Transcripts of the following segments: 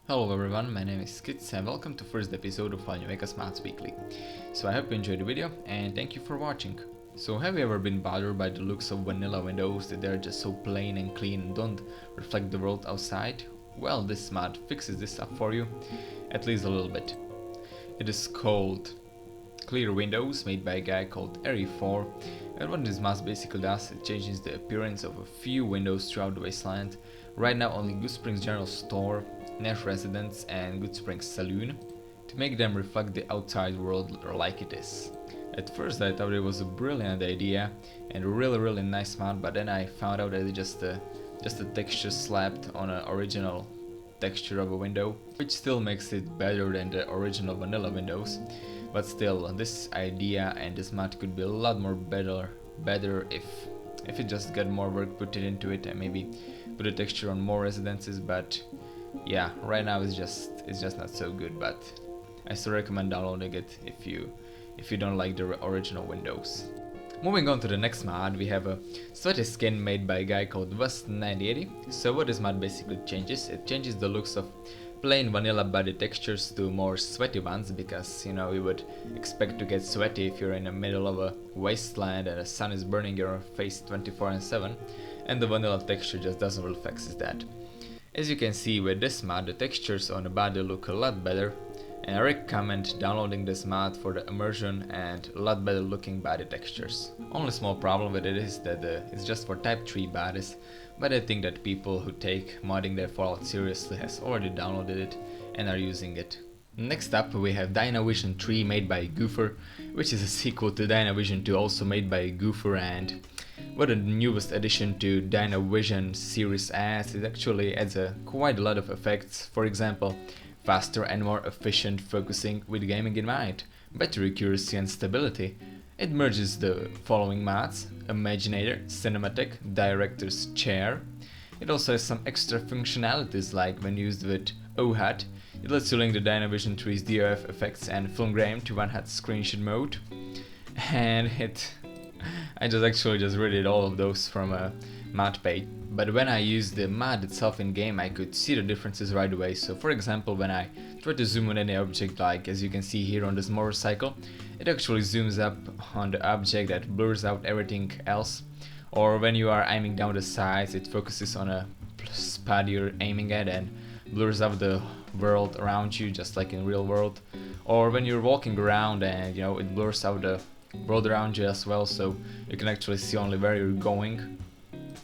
Hello everyone, my name is Kits and welcome to first episode of New Smarts Weekly. So I hope you enjoyed the video and thank you for watching. So have you ever been bothered by the looks of vanilla windows, that they're just so plain and clean and don't reflect the world outside? Well, this mod fixes this up for you, at least a little bit. It is called Clear Windows, made by a guy called Ari4, and what this mod basically does, it changes the appearance of a few windows throughout the wasteland. Right now only Good Springs General Store, Nash Residence and Good Springs Saloon, to make them reflect the outside world like it is. At first I thought it was a brilliant idea and a really nice mod, but then I found out that it's just a texture slapped on an original texture of a window, which still makes it better than the original vanilla windows. But still, this idea and this mod could be a lot more better if it just got more work put into it and maybe put a texture on more residences. But yeah, right now it's just not so good, but I still recommend downloading it if you don't like the original windows. Moving on to the next mod, we have a sweaty skin made by a guy called West1903. So what this mod basically changes, it changes the looks of plain vanilla body textures to more sweaty ones, because you know you would expect to get sweaty if you're in the middle of a wasteland and the sun is burning your face 24/7, and the vanilla texture just doesn't reflect that. As you can see with this mod, the textures on the body look a lot better, and I recommend downloading this mod for the immersion and a lot better looking body textures. Only small problem with it is that it's just for type 3 bodies, but I think that people who take modding their Fallout seriously has already downloaded it and are using it. Next up we have Dynavision 3 made by Gopher, which is a sequel to Dynavision 2 also made by Gopher, and what the newest addition to Dynavision series adds, it actually adds quite a lot of effects. For example, faster and more efficient focusing with gaming in mind, better accuracy and stability. It merges the following mods: Imaginator, Cinematic, Director's Chair. It also has some extra functionalities, like when used with OHUD, it lets you link the Dynavision 3's DOF effects and film grain to one-hot screenshot mode. And I just read all of those from a mod page. But when I used the mod itself in game, I could see the differences right away. So for example, when I try to zoom on any object, like as you can see here on this motorcycle, it actually zooms up on the object that blurs out everything else. Or when you are aiming down the sides, it focuses on a spot you're aiming at and blurs out the world around you, just like in real world. Or when you're walking around and it blurs out the world around you as well, so you can actually see only where you're going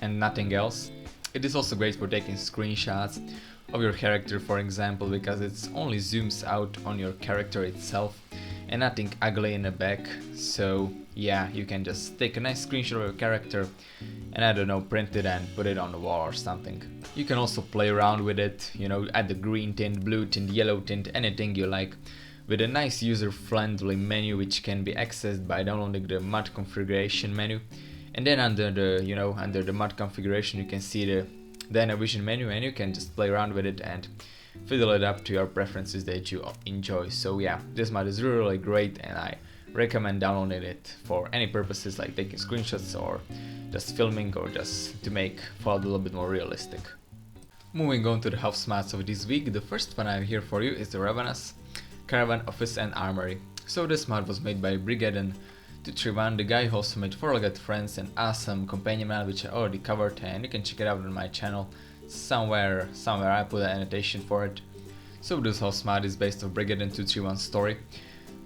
and nothing else. It is also great for taking screenshots of your character, for example, because it only zooms out on your character itself and nothing ugly in the back. So yeah, you can just take a nice screenshot of your character and I don't know, print it and put it on the wall or something. You can also play around with it, add the green tint, blue tint, yellow tint, anything you like, with a nice user-friendly menu which can be accessed by downloading the mod configuration menu. And then under the mod configuration you can see the Dynavision menu, and you can just play around with it and fiddle it up to your preferences that you enjoy. So yeah, this mod is really great and I recommend downloading it for any purposes, like taking screenshots or just filming or just to make Fallout a little bit more realistic. Moving on to the house mods of this week, the first one I have here for you is the Ravenous Caravan, Office and Armory. So this mod was made by M1903 the guy who also made Forget Friends, an awesome companion mod which I already covered, and you can check it out on my channel. Somewhere I put an annotation for it. So this house mod is based on M1903 story,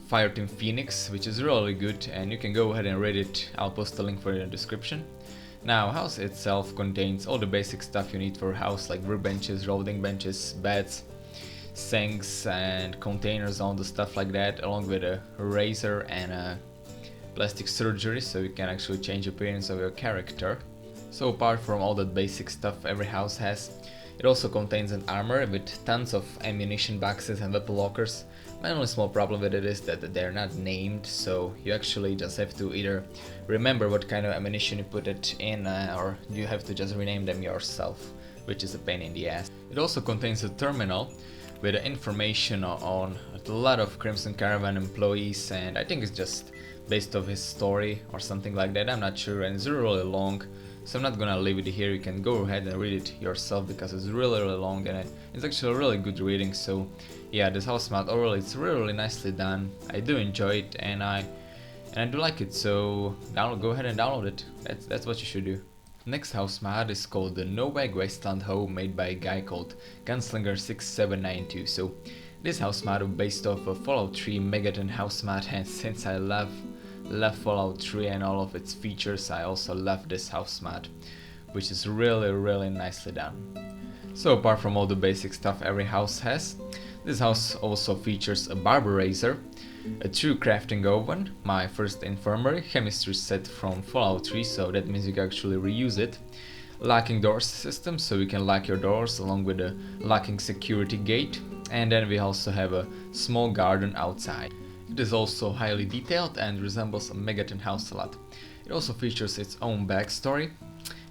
Fireteam Phoenix, which is really good and you can go ahead and read it. I'll post the link for it in the description. Now, house itself contains all the basic stuff you need for a house, like workbenches, rolling benches, beds, sinks and containers, all the stuff like that, along with a razor and a plastic surgery, so you can actually change the appearance of your character. So apart from all that basic stuff every house has, it also contains an armor with tons of ammunition boxes and weapon lockers. My only small problem with it is that they're not named, so you actually just have to either remember what kind of ammunition you put it in, or you have to just rename them yourself, which is a pain in the ass. It also contains a terminal with information on a lot of Crimson Caravan employees, and I think it's just based off his story or something like that, I'm not sure, and it's really long, so I'm not gonna leave it here. You can go ahead and read it yourself because it's really long and it's actually a really good reading. So yeah, this house mat overall, it's really nicely done. I do enjoy it and I do like it, so go ahead and download it. That's what you should do. Next house mat is called the Novac Wasteland Home, made by a guy called Gunslinger6792. So this house mat is based off a Fallout 3 Megaton house mat, and since I love Fallout 3 and all of its features, I also love this house mat, which is really nicely done. So apart from all the basic stuff every house has, this house also features a barber razor, a true crafting oven, my first infirmary, chemistry set from Fallout 3, so that means you can actually reuse it, locking doors system, so you can lock your doors along with a locking security gate, and then we also have a small garden outside. It is also highly detailed and resembles a Megaton house a lot. It also features its own backstory,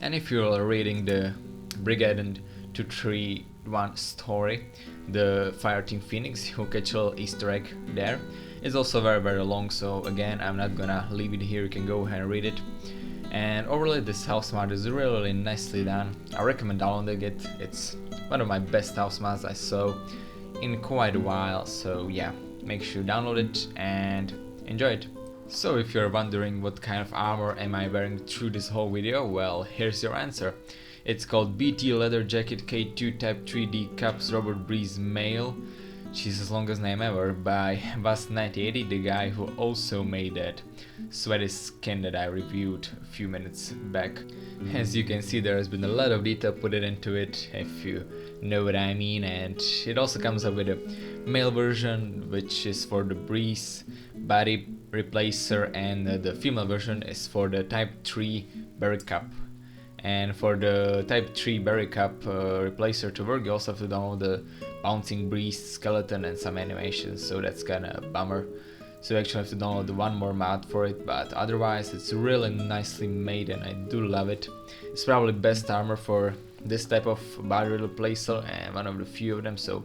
and if you're reading the Brigade 231 story, the Fireteam Phoenix, you'll catch a little Easter egg there. It's also very long, so again, I'm not gonna leave it here, you can go ahead and read it. And overall, this house mat is really nicely done. I recommend downloading it. It's one of my best house mats I saw in quite a while, so yeah, make sure you download it and enjoy it. So if you're wondering what kind of armor am I wearing through this whole video, well, here's your answer. It's called BT Leather Jacket K2 Type 3D Cups Robert Breeze Male. She's as longest name ever, by Bust1980, the guy who also made that sweaty skin that I reviewed a few minutes back. As you can see, there has been a lot of detail put into it, if you know what I mean, and it also comes up with a male version, which is for the Breeze body replacer, and the female version is for the Type 3 Berry Cup. And for the Type 3 Berry Cup replacer to work, you also have to download the Bouncing Breeze skeleton and some animations, so that's kinda a bummer. So you actually have to download the one more mod for it, but otherwise it's really nicely made and I do love it. It's probably best armor for this type of body replacer and one of the few of them, so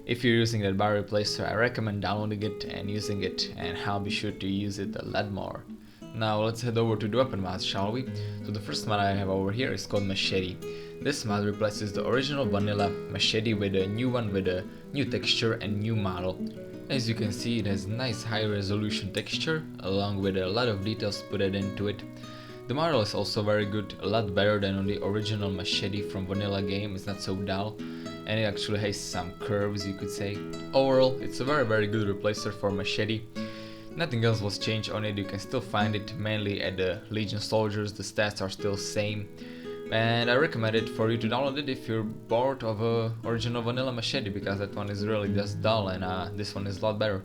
if you're using that body replacer, I recommend downloading it and using it, and I'll be sure to use it a lot more. Now let's head over to the weapon mods, shall we? So the first mod I have over here is called Machete. This mod replaces the original vanilla Machete with a new one with a new texture and new model. As you can see, it has nice high resolution texture along with a lot of details put into it. The model is also very good, a lot better than on the original Machete from vanilla game. It's not so dull and it actually has some curves, you could say. Overall, it's a very good replacer for Machete. Nothing else was changed on it, you can still find it mainly at the Legion soldiers, the stats are still same. And I recommend it for you to download it if you're bored of original vanilla Machete, because that one is really just dull and this one is a lot better.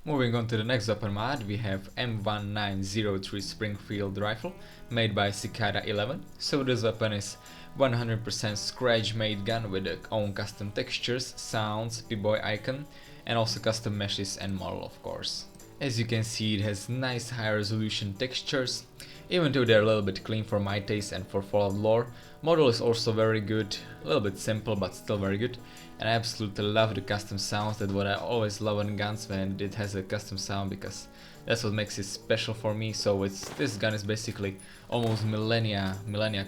Moving on to the next weapon mod, we have M1903 Springfield rifle, made by Cicada 11. So this weapon is 100% scratch made gun with its own custom textures, sounds, P-Boy icon, and also custom meshes and model, of course. As you can see, it has nice high resolution textures, even though they're a little bit clean for my taste and for Fallout lore. Model is also very good, a little bit simple but still very good, and I absolutely love the custom sounds. That's what I always love in guns, when it has a custom sound, because that's what makes it special for me. So this gun is basically almost millennia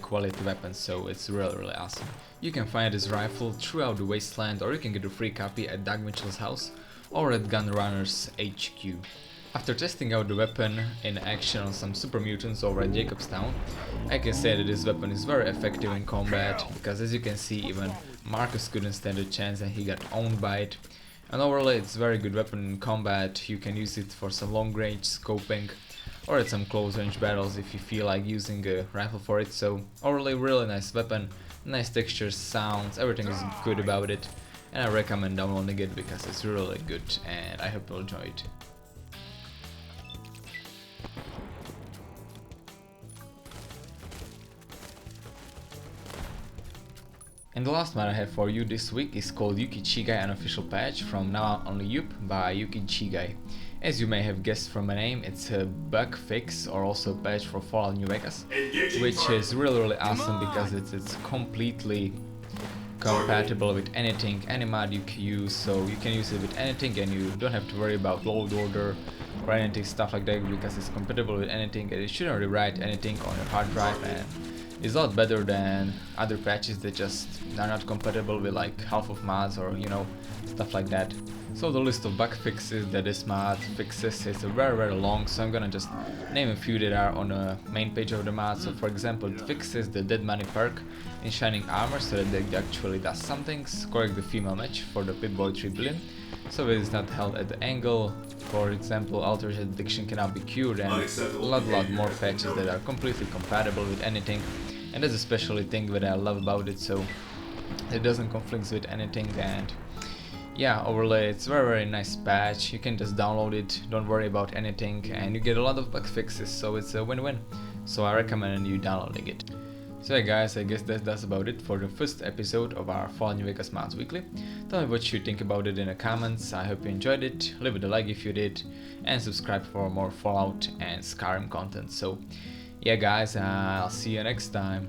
quality weapon, so it's really awesome. You can find this rifle throughout the wasteland, or you can get a free copy at Doug Mitchell's house or at Gunrunner's HQ. After testing out the weapon in action on some super mutants over at Jacobstown, I can say that this weapon is very effective in combat, because as you can see, even Marcus couldn't stand a chance and he got owned by it. And overall, it's a very good weapon in combat. You can use it for some long range scoping or at some close range battles if you feel like using a rifle for it. So overall, really nice weapon, nice textures, sounds, everything is good about it, and I recommend downloading it because it's really good and I hope you'll enjoy it. And the last mod I have for you this week is called Yukichigai Unofficial Patch from Now Only Yup by Yukichigai. As you may have guessed from my name, it's a bug fix or also patch for Fallout New Vegas, which is really awesome because it's completely compatible with anything, any mod you can use, so you can use it with anything and you don't have to worry about load order or anything stuff like that, because it's compatible with anything and it shouldn't rewrite anything on your hard drive, and is a lot better than other patches that just are not compatible with like half of mods or stuff like that. So the list of bug fixes that this mod fixes is very long, so I'm gonna just name a few that are on the main page of the mod. So for example, it fixes the dead money perk in Shining Armor so that it actually does some things, correct the female match for the Pip-Boy 3 billion, so it is not held at the angle. For example, Altered Addiction cannot be cured, and a lot more patches that are completely compatible with anything, and that's especially thing that I love about it, so it doesn't conflict with anything. And yeah, overlay, it's very nice patch. You can just download it, don't worry about anything, and you get a lot of bug fixes, so it's a win-win. So I recommend you downloading it. So yeah guys, I guess that's about it for the first episode of our Fall New Vegas Mods Weekly. Tell me what you think about it in the comments. I hope you enjoyed it, leave it a like if you did, and subscribe for more Fallout and Skyrim content. So yeah guys, I'll see you next time.